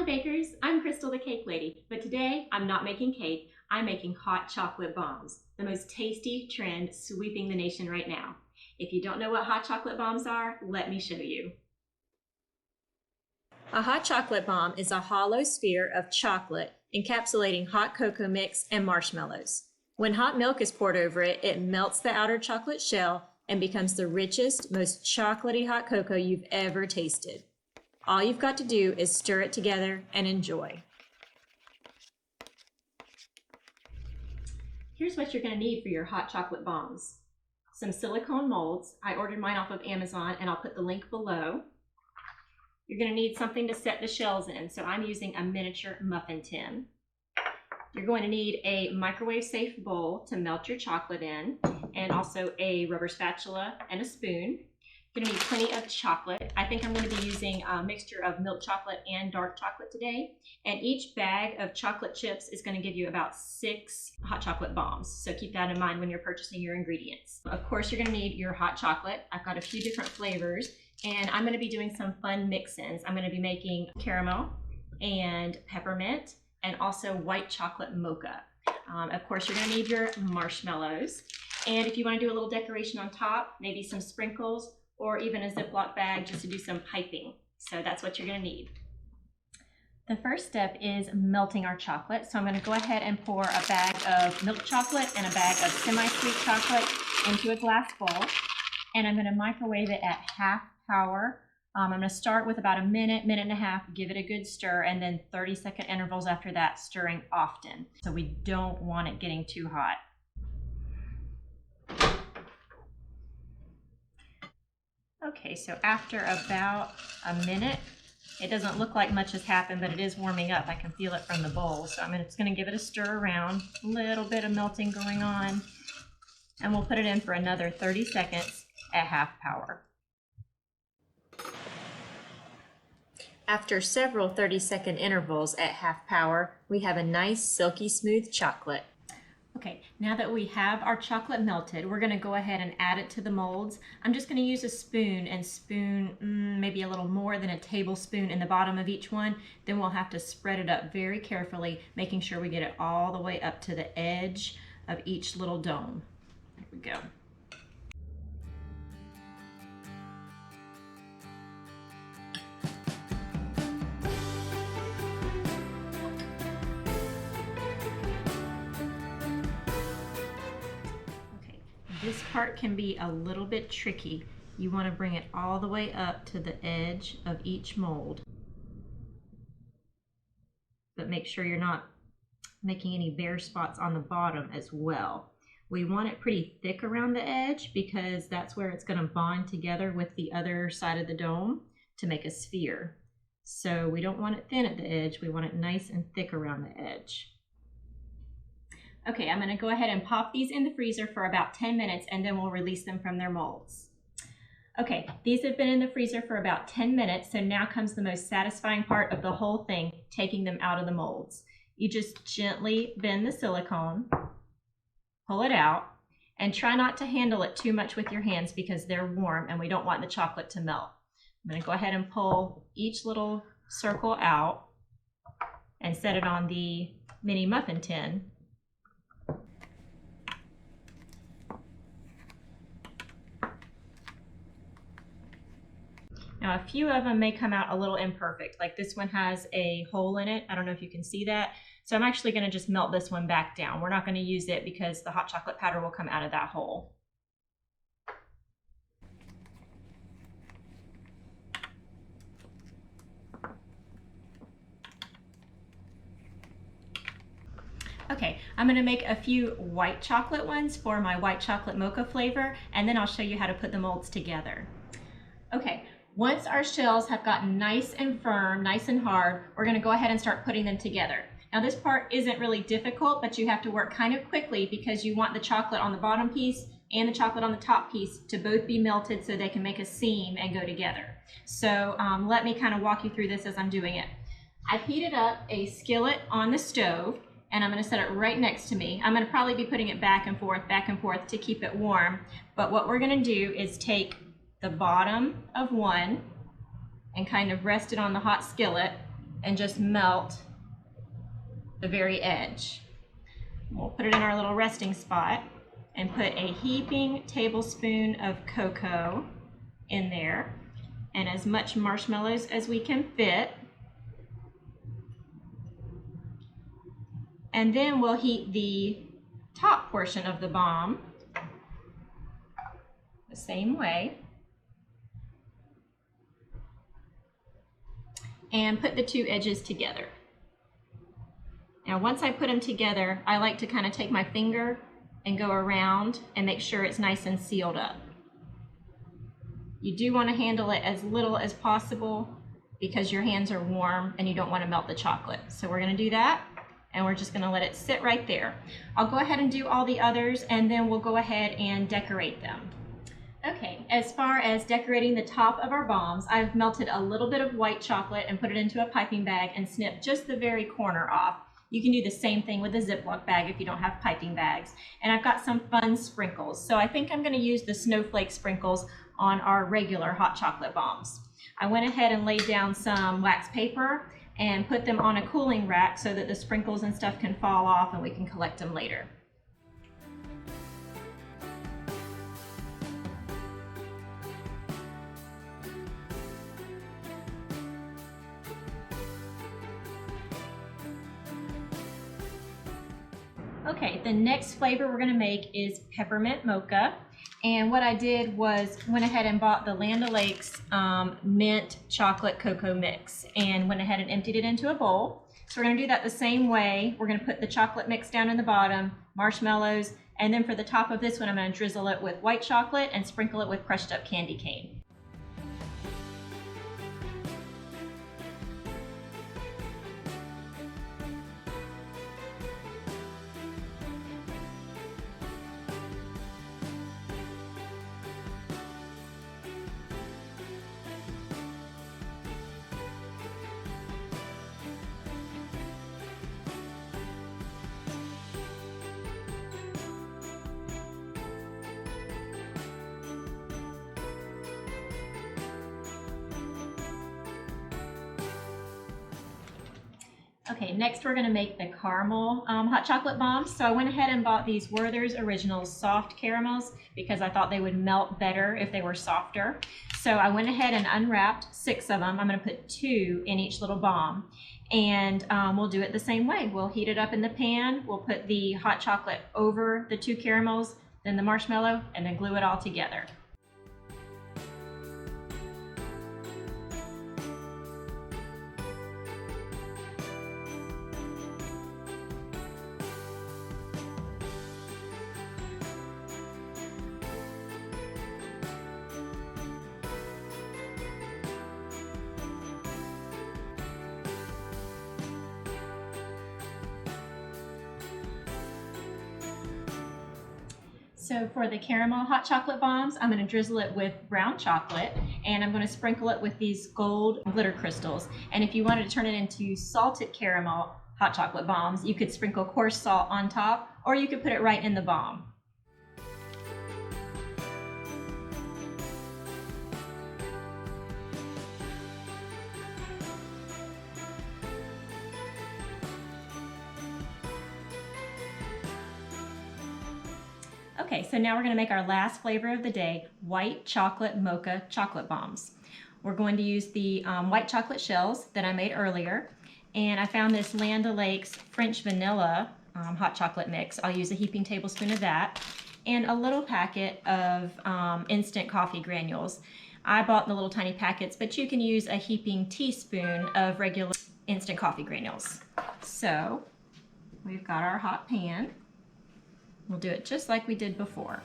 bakers, I'm Crystal the Cake Lady, but today I'm not making cake, I'm making hot chocolate bombs, the most tasty trend sweeping the nation right now. If you don't know what hot chocolate bombs are, let me show you. A hot chocolate bomb is a hollow sphere of chocolate encapsulating hot cocoa mix and marshmallows. When hot milk is poured over it, it melts the outer chocolate shell and becomes the richest, most chocolatey hot cocoa you've ever tasted. All you've got to do is stir it together and enjoy. Here's what you're going to need for your hot chocolate bombs. Some silicone molds. I ordered mine off of Amazon and I'll put the link below. You're going to need something to set the shells in, so I'm using a miniature muffin tin. You're going to need a microwave safe bowl to melt your chocolate in, and also a rubber spatula and a spoon. You're going to need plenty of chocolate. I think I'm going to be using a mixture of milk chocolate and dark chocolate today. And each bag of chocolate chips is going to give you about 6 hot chocolate bombs. So keep that in mind when you're purchasing your ingredients. Of course, you're going to need your hot chocolate. I've got a few different flavors, and I'm going to be doing some fun mix-ins. I'm going to be making caramel and peppermint and also white chocolate mocha. Of course, you're going to need your marshmallows. And if you want to do a little decoration on top, maybe some sprinkles, or even a Ziploc bag just to do some piping. So that's what you're going to need. The first step is melting our chocolate. So I'm going to go ahead and pour a bag of milk chocolate and a bag of semi-sweet chocolate into a glass bowl. And I'm going to microwave it at half power. I'm going to start with about a minute, minute and a half, give it a good stir, and then 30-second intervals after that, stirring often. So we don't want it getting too hot. Okay, so after about a minute, it doesn't look like much has happened, but it is warming up. I can feel it from the bowl. So I'm just going to give it a stir around, a little bit of melting going on, and we'll put it in for another 30 seconds at half power. After several 30-second intervals at half power, we have a nice silky smooth chocolate. Okay, now that we have our chocolate melted, we're going to go ahead and add it to the molds. I'm just going to use a spoon and spoon maybe a little more than a tablespoon in the bottom of each one. Then we'll have to spread it up very carefully, making sure we get it all the way up to the edge of each little dome. There we go. This part can be a little bit tricky. You want to bring it all the way up to the edge of each mold. But make sure you're not making any bare spots on the bottom as well. We want it pretty thick around the edge because that's where it's going to bond together with the other side of the dome to make a sphere. So we don't want it thin at the edge, we want it nice and thick around the edge. Okay, I'm going to go ahead and pop these in the freezer for about 10 minutes and then we'll release them from their molds. Okay, these have been in the freezer for about 10 minutes, so now comes the most satisfying part of the whole thing, taking them out of the molds. You just gently bend the silicone, pull it out, and try not to handle it too much with your hands because they're warm and we don't want the chocolate to melt. I'm going to go ahead and pull each little circle out and set it on the mini muffin tin. Now a few of them may come out a little imperfect, like this one has a hole in it. I don't know if you can see that. So I'm actually going to just melt this one back down. We're not going to use it because the hot chocolate powder will come out of that hole. Okay, I'm going to make a few white chocolate ones for my white chocolate mocha flavor, and then I'll show you how to put the molds together. Okay. Once our shells have gotten nice and firm, nice and hard, we're going to go ahead and start putting them together. Now this part isn't really difficult, but you have to work kind of quickly because you want the chocolate on the bottom piece and the chocolate on the top piece to both be melted so they can make a seam and go together. So let me kind of walk you through this as I'm doing it. I've heated up a skillet on the stove and I'm going to set it right next to me. I'm going to probably be putting it back and forth to keep it warm. But what we're going to do is take the bottom of one and kind of rest it on the hot skillet and just melt the very edge. We'll put it in our little resting spot and put a heaping tablespoon of cocoa in there and as much marshmallows as we can fit. And then we'll heat the top portion of the bomb the same way and put the two edges together. Now once I put them together, I like to kind of take my finger and go around and make sure it's nice and sealed up. You do want to handle it as little as possible because your hands are warm and you don't want to melt the chocolate. So we're going to do that, and we're just going to let it sit right there. I'll go ahead and do all the others, and then we'll go ahead and decorate them. Okay, as far as decorating the top of our bombs, I've melted a little bit of white chocolate and put it into a piping bag and snipped just the very corner off. You can do the same thing with a Ziploc bag if you don't have piping bags. And I've got some fun sprinkles. So I think I'm going to use the snowflake sprinkles on our regular hot chocolate bombs. I went ahead and laid down some wax paper and put them on a cooling rack so that the sprinkles and stuff can fall off and we can collect them later. Okay, the next flavor we're going to make is Peppermint Mocha. And what I did was went ahead and bought the Land O'Lakes mint chocolate cocoa mix and went ahead and emptied it into a bowl. So we're going to do that the same way. We're going to put the chocolate mix down in the bottom, marshmallows, and then for the top of this one I'm going to drizzle it with white chocolate and sprinkle it with crushed up candy cane. Okay, next we're going to make the caramel hot chocolate bombs. So I went ahead and bought these Werther's Originals soft caramels because I thought they would melt better if they were softer. So I went ahead and unwrapped 6 of them. I'm going to put 2 in each little bomb. And we'll do it the same way. We'll heat it up in the pan. We'll put the hot chocolate over the 2 caramels, then the marshmallow, and then glue it all together. So for the caramel hot chocolate bombs, I'm going to drizzle it with brown chocolate and I'm going to sprinkle it with these gold glitter crystals. And if you wanted to turn it into salted caramel hot chocolate bombs, you could sprinkle coarse salt on top, or you could put it right in the bomb. Okay, so now we're going to make our last flavor of the day, white chocolate mocha chocolate bombs. We're going to use the white chocolate shells that I made earlier, and I found this Land O'Lakes French vanilla hot chocolate mix. I'll use a heaping tablespoon of that, and a little packet of instant coffee granules. I bought the little tiny packets, but you can use a heaping teaspoon of regular instant coffee granules. So we've got our hot pan. We'll do it just like we did before.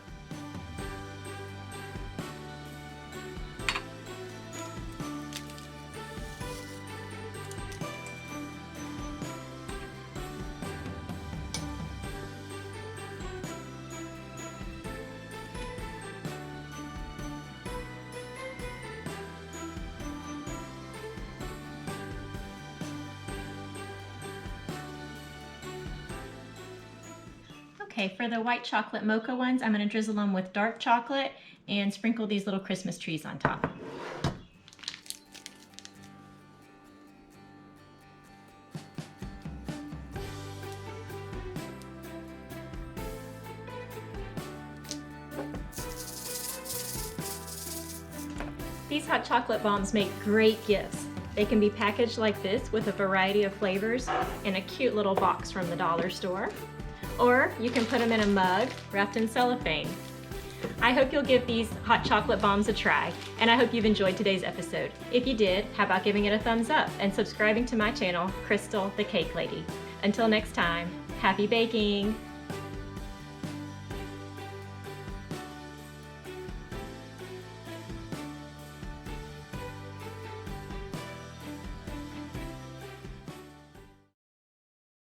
Okay, for the white chocolate mocha ones, I'm going to drizzle them with dark chocolate and sprinkle these little Christmas trees on top. These hot chocolate bombs make great gifts. They can be packaged like this with a variety of flavors in a cute little box from the dollar store. Or you can put them in a mug wrapped in cellophane. I hope you'll give these hot chocolate bombs a try, and I hope you've enjoyed today's episode. If you did, how about giving it a thumbs up and subscribing to my channel, Crystal the Cake Lady. Until next time, happy baking!